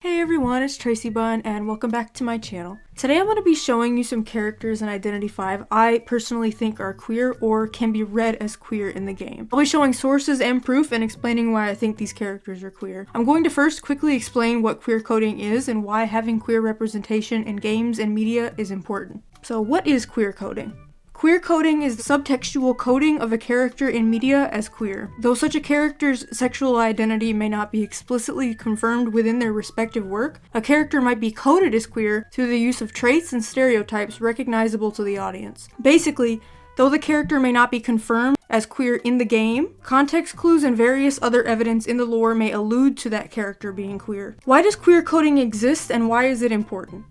Hey everyone, it's Tracy Bun and welcome back to my channel. Today I'm going to be showing you some characters in Identity V I personally think are queer or can be read as queer in the game. I'll be showing sources and proof and explaining why I think these characters are queer. I'm going to first quickly explain what queer coding is and why having queer representation in games and media is important. So what is queer coding? Queer coding is the subtextual coding of a character in media as queer. Though such a character's sexual identity may not be explicitly confirmed within their respective work, a character might be coded as queer through the use of traits and stereotypes recognizable to the audience. Basically, though the character may not be confirmed as queer in the game, context clues and various other evidence in the lore may allude to that character being queer. Why does queer coding exist and why is it important?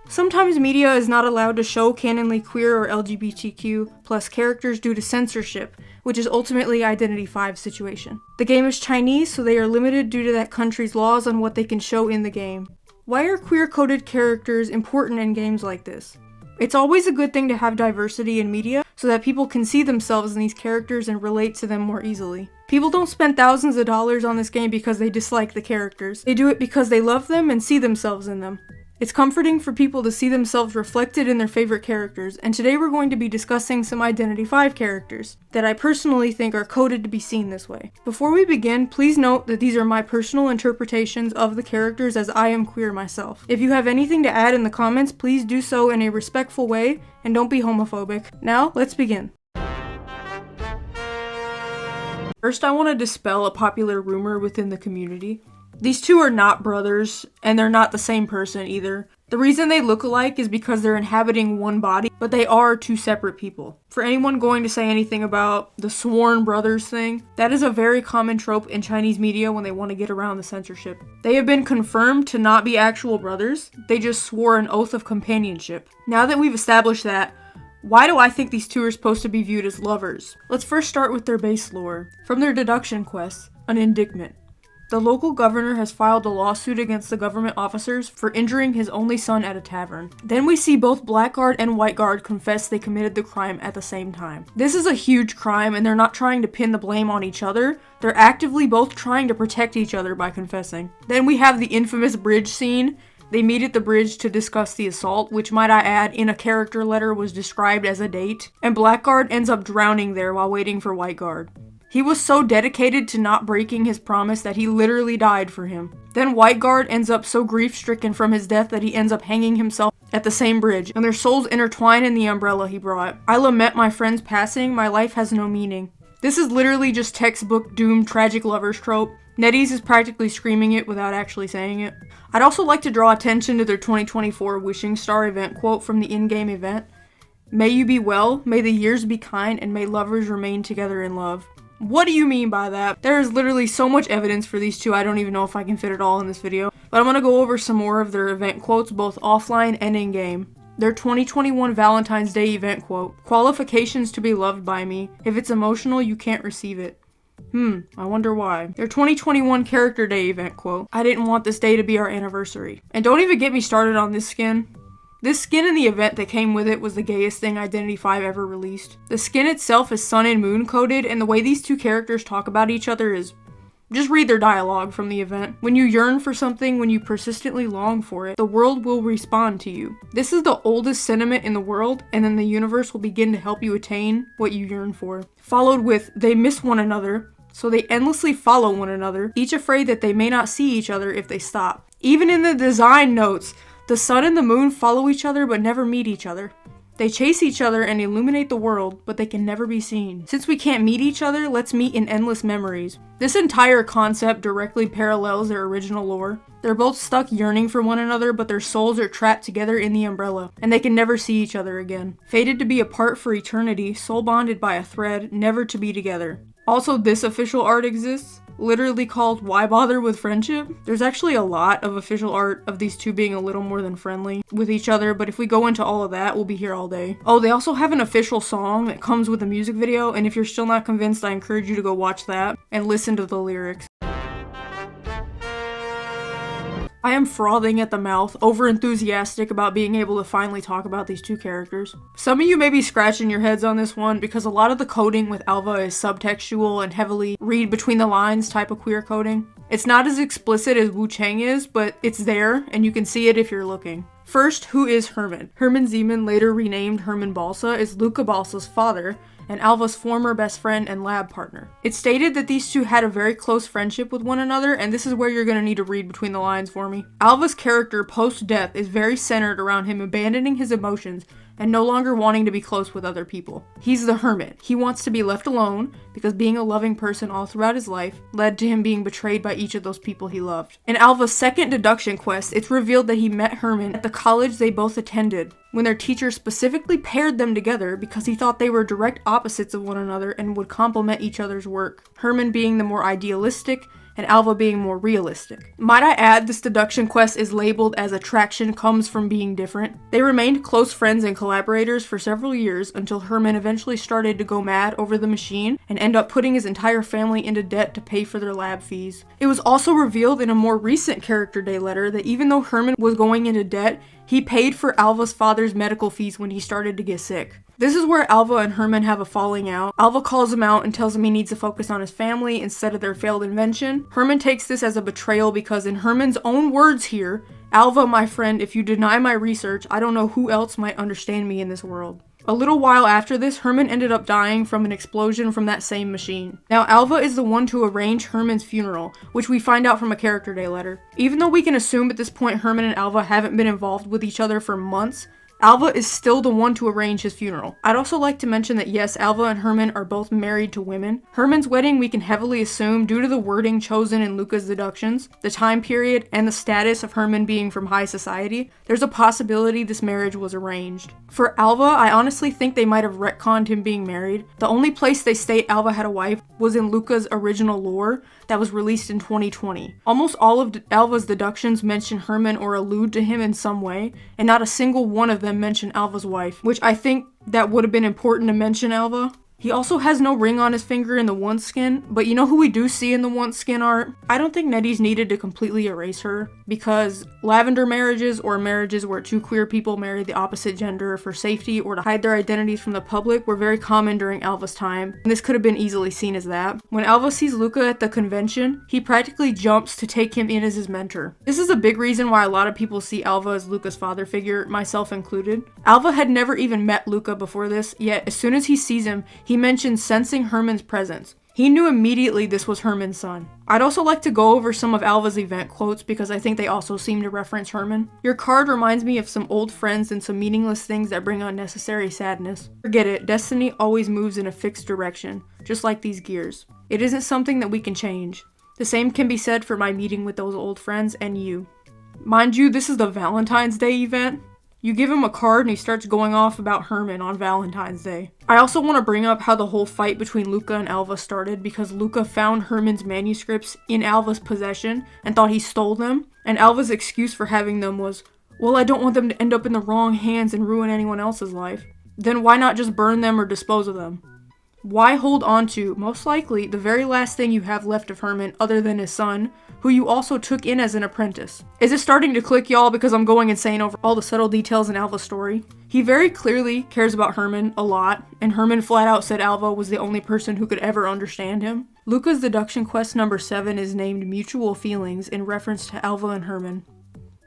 Sometimes media is not allowed to show canonly queer or LGBTQ plus characters due to censorship, which is ultimately Identity V's situation. The game is Chinese, so they are limited due to that country's laws on what they can show in the game. Why are queer-coded characters important in games like this? It's always a good thing to have diversity in media so that people can see themselves in these characters and relate to them more easily. People don't spend thousands of dollars on this game because they dislike the characters. They do it because they love them and see themselves in them. It's comforting for people to see themselves reflected in their favorite characters, and today we're going to be discussing some Identity V characters that I personally think are coded to be seen this way. Before we begin, please note that these are my personal interpretations of the characters as I am queer myself. If you have anything to add in the comments, please do so in a respectful way, and don't be homophobic. Now, let's begin. First, I want to dispel a popular rumor within the community. These two are not brothers, and they're not the same person either. The reason they look alike is because they're inhabiting one body, but they are two separate people. For anyone going to say anything about the sworn brothers thing, that is a very common trope in Chinese media when they want to get around the censorship. They have been confirmed to not be actual brothers, they just swore an oath of companionship. Now that we've established that, why do I think these two are supposed to be viewed as lovers? Let's first start with their base lore. From their deduction quest, an indictment. The local governor has filed a lawsuit against the government officers for injuring his only son at a tavern. Then we see both Blackguard and Whiteguard confess they committed the crime at the same time. This is a huge crime and they're not trying to pin the blame on each other, they're actively both trying to protect each other by confessing. Then we have the infamous bridge scene. They meet at the bridge to discuss the assault, which might I add in a character letter was described as a date, and Blackguard ends up drowning there while waiting for Whiteguard. He was so dedicated to not breaking his promise that he literally died for him. Then Whiteguard ends up so grief-stricken from his death that he ends up hanging himself at the same bridge, and their souls intertwine in the umbrella he brought. I lament my friend's passing, my life has no meaning. This is literally just textbook doomed tragic lovers trope. NetEase is practically screaming it without actually saying it. I'd also like to draw attention to their 2024 Wishing Star event quote from the in-game event. May you be well, may the years be kind, and may lovers remain together in love. What do you mean by that? There is literally so much evidence for these two, I don't even know if I can fit it all in this video. But I'm gonna go over some more of their event quotes, both offline and in-game. Their 2021 Valentine's Day event quote. Qualifications to be loved by me. If it's emotional, you can't receive it. I wonder why. Their 2021 Character Day event quote. I didn't want this day to be our anniversary. And don't even get me started on this skin. This skin in the event that came with it was the gayest thing Identity V ever released. The skin itself is sun and moon coded, and the way these two characters talk about each other is... just read their dialogue from the event. When you yearn for something, when you persistently long for it, the world will respond to you. This is the oldest sentiment in the world, and then the universe will begin to help you attain what you yearn for. Followed with, they miss one another, so they endlessly follow one another, each afraid that they may not see each other if they stop. Even in the design notes, the sun and the moon follow each other but never meet each other. They chase each other and illuminate the world, but they can never be seen. Since we can't meet each other, let's meet in endless memories. This entire concept directly parallels their original lore. They're both stuck yearning for one another, but their souls are trapped together in the umbrella, and they can never see each other again. Fated to be apart for eternity, soul bonded by a thread, never to be together. Also, this official art exists, literally called Why Bother with Friendship? There's actually a lot of official art of these two being a little more than friendly with each other, but if we go into all of that, we'll be here all day. Oh, they also have an official song that comes with a music video, and if you're still not convinced, I encourage you to go watch that and listen to the lyrics. I am frothing at the mouth, over-enthusiastic about being able to finally talk about these two characters. Some of you may be scratching your heads on this one because a lot of the coding with Alva is subtextual and heavily read between the lines type of queer coding. It's not as explicit as Wu Chang is, but it's there, and you can see it if you're looking. First, who is Herman? Herman Zeman, later renamed Herman Balsa, is Luca Balsa's father, and Alva's former best friend and lab partner. It's stated that these two had a very close friendship with one another, and this is where you're going to need to read between the lines for me. Alva's character post-death is very centered around him abandoning his emotions and no longer wanting to be close with other people. He's the hermit. He wants to be left alone because being a loving person all throughout his life led to him being betrayed by each of those people he loved. In Alva's second deduction quest, it's revealed that he met Herman at the college they both attended, when their teacher specifically paired them together because he thought they were direct opposites of one another and would complement each other's work. Herman being the more idealistic, and Alva being more realistic. Might I add, this deduction quest is labeled as attraction comes from being different. They remained close friends and collaborators for several years until Herman eventually started to go mad over the machine and end up putting his entire family into debt to pay for their lab fees. It was also revealed in a more recent character day letter that even though Herman was going into debt, he paid for Alva's father's medical fees when he started to get sick. This is where Alva and Herman have a falling out. Alva calls him out and tells him he needs to focus on his family instead of their failed invention. Herman takes this as a betrayal because in Herman's own words here, Alva, my friend, if you deny my research, I don't know who else might understand me in this world. A little while after this, Herman ended up dying from an explosion from that same machine. Now, Alva is the one to arrange Herman's funeral, which we find out from a character day letter. Even though we can assume at this point Herman and Alva haven't been involved with each other for months, Alva is still the one to arrange his funeral. I'd also like to mention that yes, Alva and Herman are both married to women. Herman's wedding we can heavily assume due to the wording chosen in Luca's deductions, the time period, and the status of Herman being from high society. There's a possibility this marriage was arranged. For Alva, I honestly think they might have retconned him being married. The only place they state Alva had a wife was in Luca's original lore that was released in 2020. Almost all of Alva's deductions mention Herman or allude to him in some way, and not a single one of them mention Alva's wife, which I think that would have been important to mention Alva. He also has no ring on his finger in the Want skin, but you know who we do see in the Want skin art? I don't think Nettie's needed to completely erase her, because lavender marriages or marriages where two queer people married the opposite gender for safety or to hide their identities from the public were very common during Alva's time, and this could have been easily seen as that. When Alva sees Luca at the convention, he practically jumps to take him in as his mentor. This is a big reason why a lot of people see Alva as Luca's father figure, myself included. Alva had never even met Luca before this, yet as soon as he sees him, he mentions sensing Herman's presence. He knew immediately this was Herman's son. I'd also like to go over some of Alva's event quotes because I think they also seem to reference Herman. Your card reminds me of some old friends and some meaningless things that bring unnecessary sadness. Forget it, destiny always moves in a fixed direction, just like these gears. It isn't something that we can change. The same can be said for my meeting with those old friends and you. Mind you, this is the Valentine's Day event. You give him a card and he starts going off about Herman on Valentine's Day. I also want to bring up how the whole fight between Luca and Alva started because Luca found Herman's manuscripts in Alva's possession and thought he stole them, and Alva's excuse for having them was, well, I don't want them to end up in the wrong hands and ruin anyone else's life. Then why not just burn them or dispose of them? Why hold on to, most likely, the very last thing you have left of Herman other than his son, who you also took in as an apprentice? Is it starting to click, y'all, because I'm going insane over all the subtle details in Alva's story? He very clearly cares about Herman a lot, and Herman flat out said Alva was the only person who could ever understand him. Luca's deduction quest number 7 is named Mutual Feelings in reference to Alva and Herman.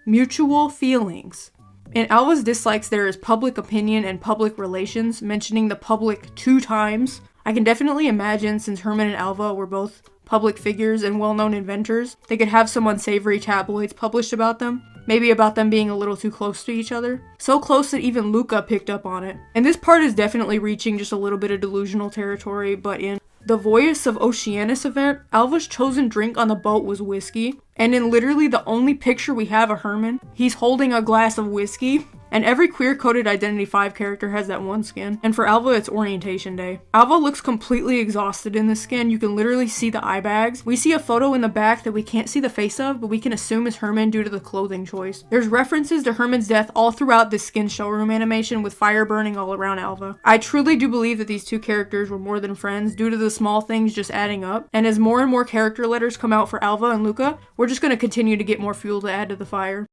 Mutual feelings. In Alva's dislikes, there is public opinion and public relations, mentioning the public 2 times. I can definitely imagine, since Herman and Alva were both public figures and well-known inventors, they could have some unsavory tabloids published about them, maybe about them being a little too close to each other. So close that even Luca picked up on it. And this part is definitely reaching just a little bit of delusional territory, but in the Voyage of Oceanus event, Alva's chosen drink on the boat was whiskey, and in literally the only picture we have of Herman, he's holding a glass of whiskey. And every queer-coded Identity 5 character has that one skin. And for Alva, it's orientation day. Alva looks completely exhausted in this skin. You can literally see the eye bags. We see a photo in the back that we can't see the face of, but we can assume is Herman due to the clothing choice. There's references to Herman's death all throughout this skin showroom animation with fire burning all around Alva. I truly do believe that these two characters were more than friends due to the small things just adding up. And as more and more character letters come out for Alva and Luca, we're just going to continue to get more fuel to add to the fire.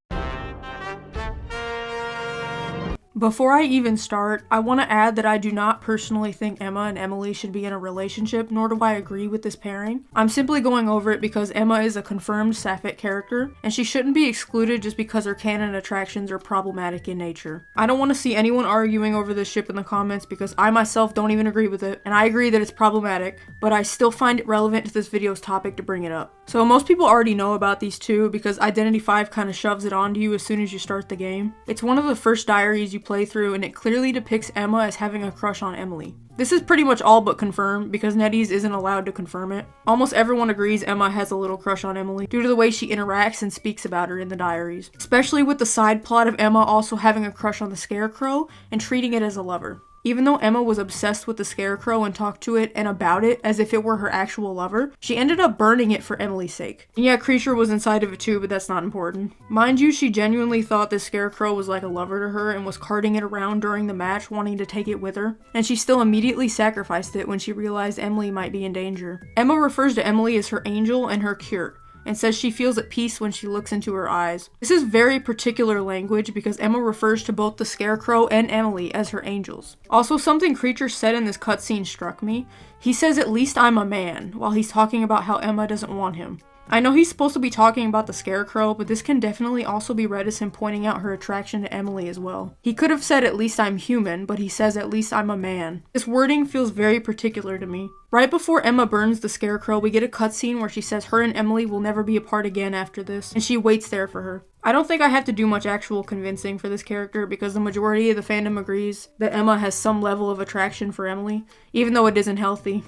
Before I even start, I want to add that I do not personally think Emma and Emily should be in a relationship, nor do I agree with this pairing. I'm simply going over it because Emma is a confirmed sapphic character, and she shouldn't be excluded just because her canon attractions are problematic in nature. I don't want to see anyone arguing over this ship in the comments because I myself don't even agree with it, and I agree that it's problematic, but I still find it relevant to this video's topic to bring it up. So most people already know about these two because Identity 5 kind of shoves it onto you as soon as you start the game. It's one of the first diaries you play through, and it clearly depicts Emma as having a crush on Emily. This is pretty much all but confirmed because NetEase isn't allowed to confirm it. Almost everyone agrees Emma has a little crush on Emily due to the way she interacts and speaks about her in the diaries, especially with the side plot of Emma also having a crush on the Scarecrow and treating it as a lover. Even though Emma was obsessed with the Scarecrow and talked to it and about it as if it were her actual lover, she ended up burning it for Emily's sake. And yeah, Creature was inside of it too, but that's not important. Mind you, she genuinely thought this Scarecrow was like a lover to her and was carting it around during the match, wanting to take it with her. And she still immediately sacrificed it when she realized Emily might be in danger. Emma refers to Emily as her angel and her cure, and says she feels at peace when she looks into her eyes. This is very particular language because Emma refers to both the Scarecrow and Emily as her angels. Also, something Creature said in this cutscene struck me. He says, "At least I'm a man," while he's talking about how Emma doesn't want him. I know he's supposed to be talking about the Scarecrow, but this can definitely also be read as him pointing out her attraction to Emily as well. He could have said, "At least I'm human," but he says, "At least I'm a man." This wording feels very particular to me. Right before Emma burns the Scarecrow, we get a cutscene where she says her and Emily will never be apart again after this, and she waits there for her. I don't think I have to do much actual convincing for this character because the majority of the fandom agrees that Emma has some level of attraction for Emily, even though it isn't healthy.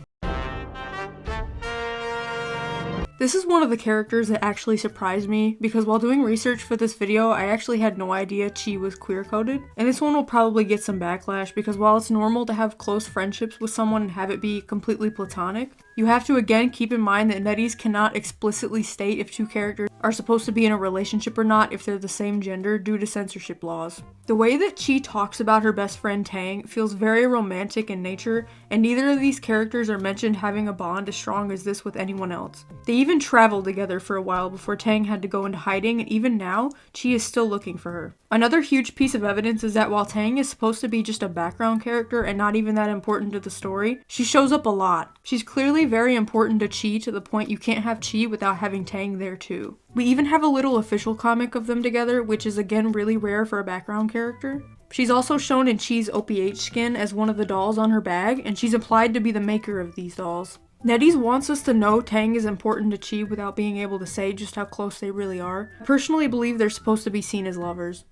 This is one of the characters that actually surprised me because while doing research for this video, I actually had no idea Chi was queer-coded. And this one will probably get some backlash because while it's normal to have close friendships with someone and have it be completely platonic, you have to again keep in mind that NetEase cannot explicitly state if two characters are supposed to be in a relationship or not if they're the same gender due to censorship laws. The way that Chi talks about her best friend Tang feels very romantic in nature, and neither of these characters are mentioned having a bond as strong as this with anyone else. They even traveled together for a while before Tang had to go into hiding, and even now, Chi is still looking for her. Another huge piece of evidence is that while Tang is supposed to be just a background character and not even that important to the story, she shows up a lot. She's clearly very important to Chi to the point you can't have Chi without having Tang there too. We even have a little official comic of them together, which is again really rare for a background character. She's also shown in Chi's OPH skin as one of the dolls on her bag, and she's implied to be the maker of these dolls. NetEase wants us to know Tang is important to Chi without being able to say just how close they really are. I personally believe they're supposed to be seen as lovers.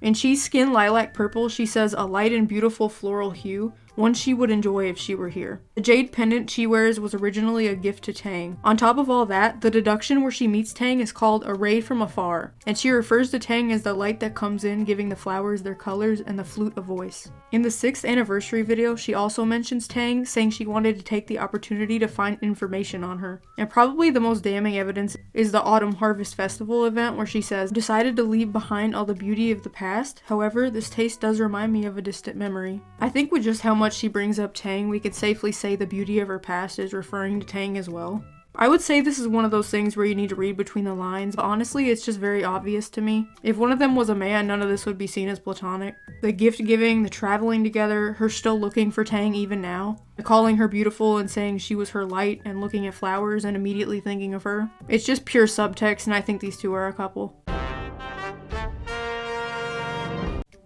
In Chi's skin lilac purple, she says a light and beautiful floral hue, one she would enjoy if she were here. The jade pendant Chi wears was originally a gift to Tang. On top of all that, the deduction where she meets Tang is called a ray from afar, and she refers to Tang as the light that comes in, giving the flowers their colors and the flute a voice. In the 6th anniversary video, she also mentions Tang, saying she wanted to take the opportunity to find information on her. And probably the most damning evidence is the Autumn Harvest Festival event where she says, "Decided to leave behind all the beauty of the past, however, this taste does remind me of a distant memory." I think with just how much she brings up Tang, we could safely say the beauty of her past is referring to Tang as well. I would say this is one of those things where you need to read between the lines, but honestly it's just very obvious to me. If one of them was a man, none of this would be seen as platonic. The gift giving, the traveling together, her still looking for Tang even now, calling her beautiful and saying she was her light and looking at flowers and immediately thinking of her. It's just pure subtext, and I think these two are a couple.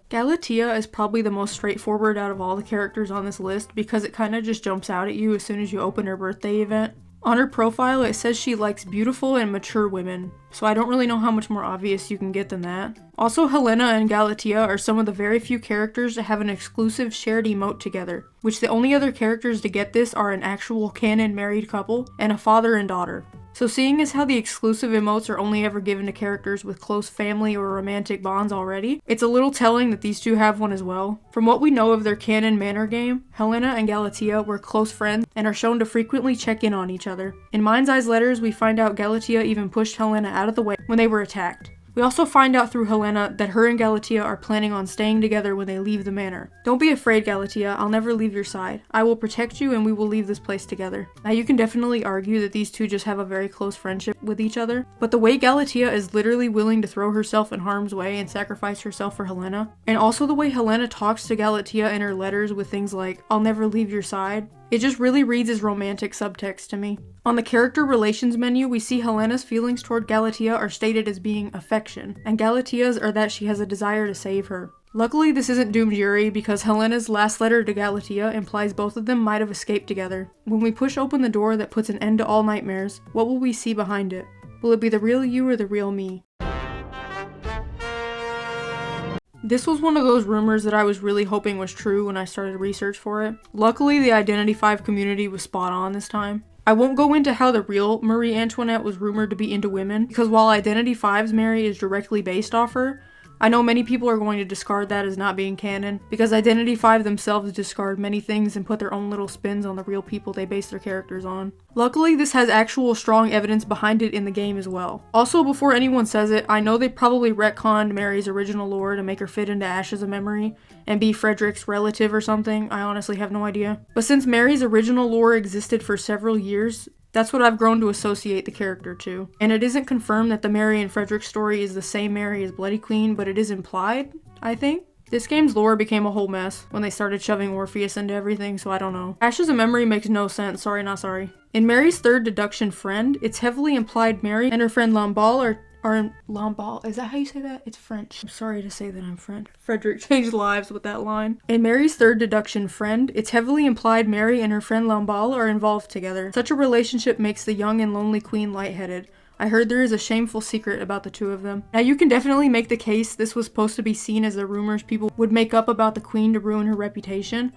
Galatea is probably the most straightforward out of all the characters on this list because it kind of just jumps out at you as soon as you open her birthday event. On her profile, it says she likes beautiful and mature women, so I don't really know how much more obvious you can get than that. Also, Helena and Galatea are some of the very few characters that have an exclusive shared emote together, which the only other characters to get this are an actual canon married couple and a father and daughter. So seeing as how the exclusive emotes are only ever given to characters with close family or romantic bonds already, it's a little telling that these two have one as well. From what we know of their canon manor game, Helena and Galatea were close friends and are shown to frequently check in on each other. In Mind's Eye's letters, we find out Galatea even pushed Helena out of the way when they were attacked. We also find out through Helena that her and Galatea are planning on staying together when they leave the manor. Don't be afraid, Galatea, I'll never leave your side. I will protect you and we will leave this place together. Now you can definitely argue that these two just have a very close friendship with each other, but the way Galatea is literally willing to throw herself in harm's way and sacrifice herself for Helena, and also the way Helena talks to Galatea in her letters with things like, I'll never leave your side, it just really reads as romantic subtext to me. On the character relations menu, we see Helena's feelings toward Galatea are stated as being affection, and Galatea's are that she has a desire to save her. Luckily, this isn't doomed Yuri because Helena's last letter to Galatea implies both of them might have escaped together. When we push open the door that puts an end to all nightmares, what will we see behind it? Will it be the real you or the real me? This was one of those rumors that I was really hoping was true when I started research for it. Luckily, the Identity 5 community was spot on this time. I won't go into how the real Marie Antoinette was rumored to be into women, because while Identity 5's Mary is directly based off her, I know many people are going to discard that as not being canon, because Identity 5 themselves discard many things and put their own little spins on the real people they base their characters on. Luckily, this has actual strong evidence behind it in the game as well. Also, before anyone says it, I know they probably retconned Mary's original lore to make her fit into Ashes of Memory and be Frederick's relative or something. I honestly have no idea. But since Mary's original lore existed for several years, that's what I've grown to associate the character to. And it isn't confirmed that the Mary and Frederick story is the same Mary as Bloody Queen, but it is implied, I think. This game's lore became a whole mess when they started shoving Orpheus into everything, so I don't know. Ashes of Memory makes no sense, sorry not sorry. In Mary's third deduction friend, it's heavily implied Mary and her friend Lamballe are Lamballe, is that how you say that? It's French. I'm sorry to say that I'm French. Frederick changed lives with that line. In Mary's third deduction friend, it's heavily implied Mary and her friend Lamballe are involved together. Such a relationship makes the young and lonely queen lightheaded. I heard there is a shameful secret about the two of them. Now you can definitely make the case this was supposed to be seen as the rumors people would make up about the queen to ruin her reputation,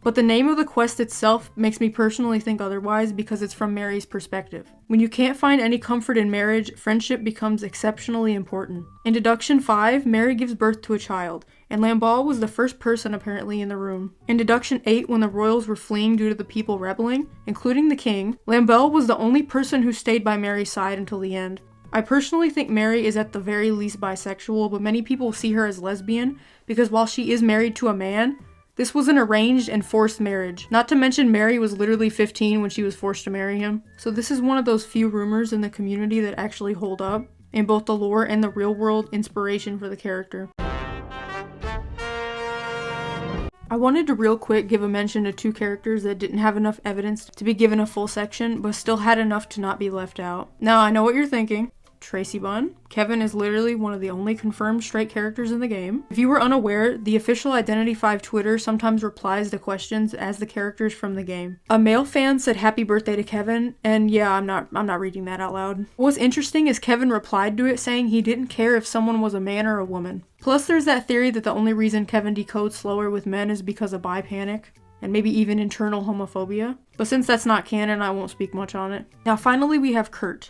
but the name of the quest itself makes me personally think otherwise because it's from Mary's perspective. When you can't find any comfort in marriage, friendship becomes exceptionally important. In Deduction 5, Mary gives birth to a child, and Lamballe was the first person apparently in the room. In Deduction 8, when the royals were fleeing due to the people rebelling, including the king, Lamballe was the only person who stayed by Mary's side until the end. I personally think Mary is at the very least bisexual, but many people see her as lesbian because while she is married to a man, this was an arranged and forced marriage. Not to mention Mary was literally 15 when she was forced to marry him. So this is one of those few rumors in the community that actually hold up in both the lore and the real world inspiration for the character. I wanted to real quick give a mention to two characters that didn't have enough evidence to be given a full section, but still had enough to not be left out. Now I know what you're thinking. Tracy Bunn. Kevin is literally one of the only confirmed straight characters in the game. If you were unaware, the official Identity 5 Twitter sometimes replies to questions as the characters from the game. A male fan said happy birthday to Kevin, and yeah, I'm not reading that out loud. What's interesting is Kevin replied to it saying he didn't care if someone was a man or a woman. Plus there's that theory that the only reason Kevin decodes slower with men is because of bi panic, and maybe even internal homophobia. But since that's not canon, I won't speak much on it. Now finally we have Kurt.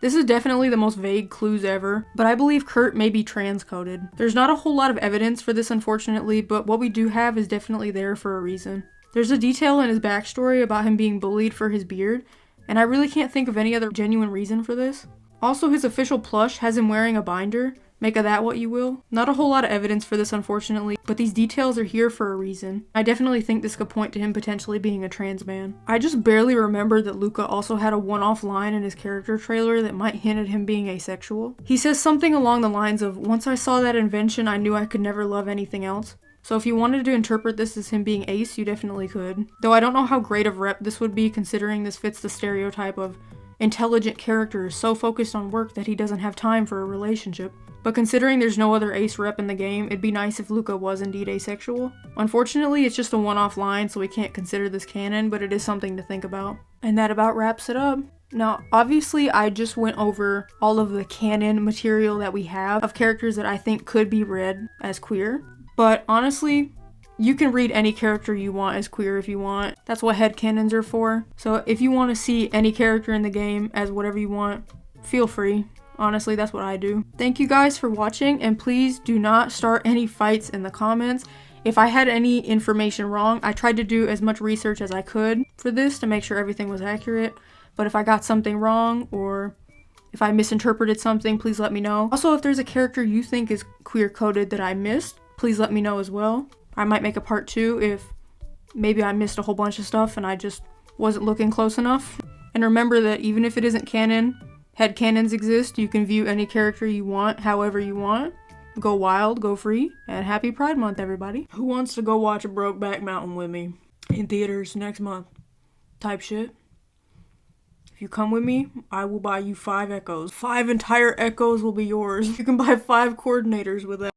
This is definitely the most vague clues ever, but I believe Kurt may be transcoded. There's not a whole lot of evidence for this unfortunately, but what we do have is definitely there for a reason. There's a detail in his backstory about him being bullied for his beard, and I really can't think of any other genuine reason for this. Also, his official plush has him wearing a binder. Make of that what you will. Not a whole lot of evidence for this unfortunately, but these details are here for a reason. I definitely think this could point to him potentially being a trans man. I just barely remember that Luca also had a one-off line in his character trailer that might hint at him being asexual. He says something along the lines of, once I saw that invention, I knew I could never love anything else. So if you wanted to interpret this as him being ace, you definitely could. Though I don't know how great of rep this would be considering this fits the stereotype of intelligent character is so focused on work that he doesn't have time for a relationship. But considering there's no other ace rep in the game, it'd be nice if Luca was indeed asexual. Unfortunately, it's just a one-off line, so we can't consider this canon, but it is something to think about. And that about wraps it up. Now, obviously, I just went over all of the canon material that we have of characters that I think could be read as queer. But honestly, you can read any character you want as queer if you want. That's what headcanons are for. So if you want to see any character in the game as whatever you want, feel free. Honestly, that's what I do. Thank you guys for watching, and please do not start any fights in the comments. If I had any information wrong, I tried to do as much research as I could for this to make sure everything was accurate. But if I got something wrong, or If I misinterpreted something, please let me know. Also, if there's a character you think is queer-coded that I missed, please let me know as well. I might make a part 2 if maybe I missed a whole bunch of stuff and I just wasn't looking close enough. And remember that even if it isn't canon, headcanons exist. You can view any character you want, however you want. Go wild, go free, and happy Pride Month, everybody. Who wants to go watch Brokeback Mountain with me in theaters next month? Type shit. If you come with me, I will buy you 5 Echoes. 5 entire Echoes will be yours. You can buy 5 coordinators with that.